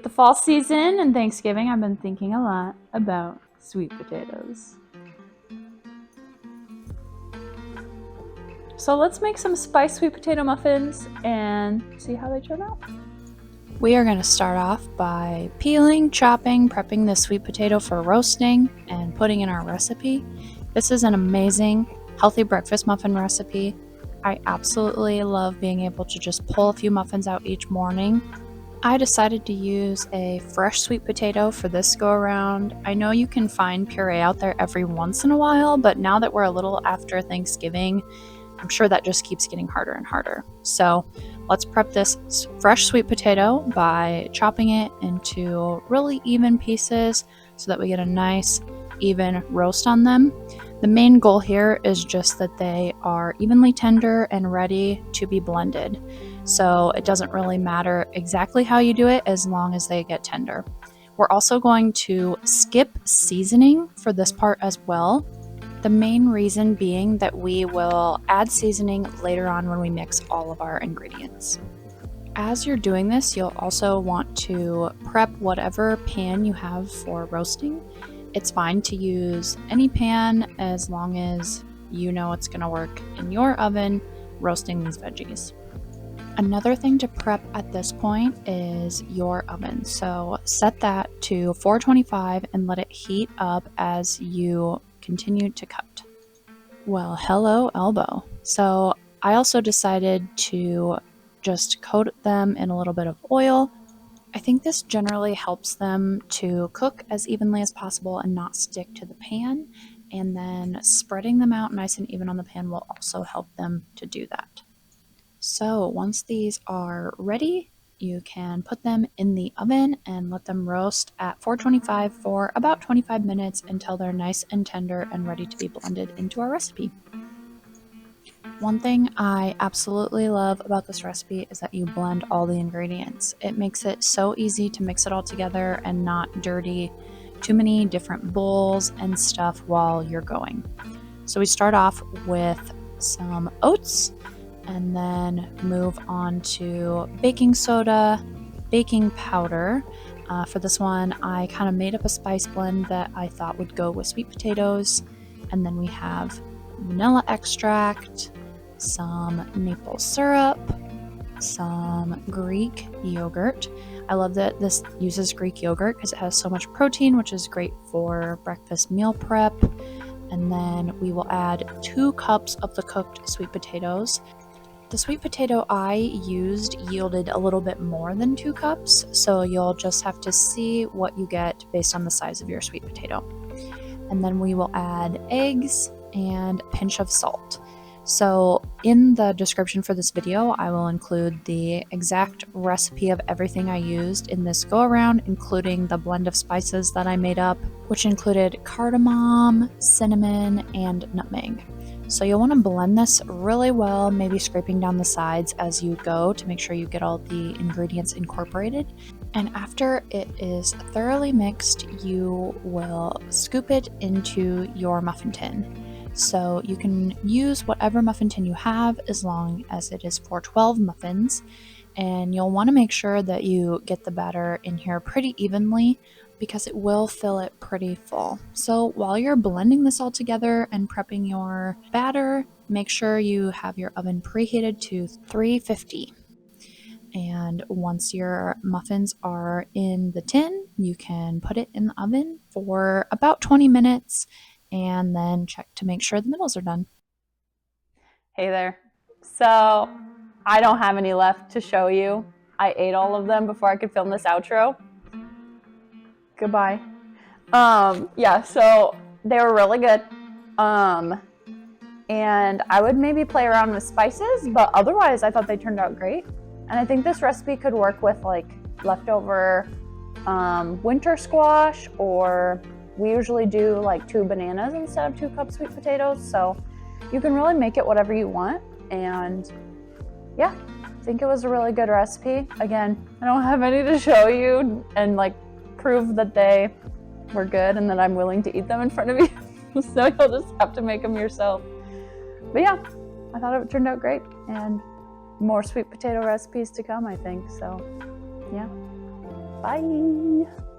With the fall season and Thanksgiving, I've been thinking a lot about sweet potatoes. So let's make some spiced sweet potato muffins and see how they turn out. We are going to start off by peeling, chopping, prepping the sweet potato for roasting, and putting in our recipe. This is an amazing, healthy breakfast muffin recipe. I absolutely love being able to just pull a few muffins out each morning. I decided to use a fresh sweet potato for this go around. I know you can find puree out there every once in a while, but now that we're a little after Thanksgiving, I'm sure that just keeps getting harder and harder. So let's prep this fresh sweet potato by chopping it into really even pieces so that we get a nice even roast on them. The main goal here is just that they are evenly tender and ready to be blended. So it doesn't really matter exactly how you do it as long as they get tender. We're also going to skip seasoning for this part as well. The main reason being that we will add seasoning later on when we mix all of our ingredients. As you're doing this, you'll also want to prep whatever pan you have for roasting. It's fine to use any pan as long as you know it's going to work in your oven roasting these veggies. Another thing to prep at this point is your oven. So set that to 425 and let it heat up as you continue to cut. Well, hello elbow. So I also decided to just coat them in a little bit of oil. I think this generally helps them to cook as evenly as possible and not stick to the pan. And then spreading them out nice and even on the pan will also help them to do that. So once these are ready, you can put them in the oven and let them roast at 425 for about 25 minutes until they're nice and tender and ready to be blended into our recipe. One thing I absolutely love about this recipe is that you blend all the ingredients. It makes it so easy to mix it all together and not dirty too many different bowls and stuff while you're going. So we start off with some oats, and then move on to baking soda, baking powder. For this one, I kind of made up a spice blend that I thought would go with sweet potatoes. And then we have vanilla extract, some maple syrup, some Greek yogurt. I love that this uses Greek yogurt because it has so much protein, which is great for breakfast meal prep. And then we will add 2 cups of the cooked sweet potatoes. The sweet potato I used yielded a little bit more than 2 cups, so you'll just have to see what you get based on the size of your sweet potato. And then we will add eggs and a pinch of salt. So in the description for this video, I will include the exact recipe of everything I used in this go around, including the blend of spices that I made up, which included cardamom, cinnamon, and nutmeg. So you'll want to blend this really well, maybe scraping down the sides as you go to make sure you get all the ingredients incorporated. And after it is thoroughly mixed, you will scoop it into your muffin tin. So you can use whatever muffin tin you have as long as it is for 12 muffins. And you'll want to make sure that you get the batter in here pretty evenly because it will fill it pretty full. So while you're blending this all together and prepping your batter, make sure you have your oven preheated to 350. And once your muffins are in the tin, you can put it in the oven for about 20 minutes and then check to make sure the middles are done. Hey there. So I don't have any left to show you. I ate all of them before I could film this outro. Goodbye. Yeah, so they were really good. And I would maybe play around with spices, but otherwise I thought they turned out great. And I think this recipe could work with like leftover winter squash, or we usually do like 2 bananas instead of 2 cups sweet potatoes. So you can really make it whatever you want. And yeah, I think it was a really good recipe. Again, I don't have any to show you and like prove that they were good and that I'm willing to eat them in front of you. So you'll just have to make them yourself. But yeah, I thought it turned out great, and more sweet potato recipes to come, I think. So yeah. Bye.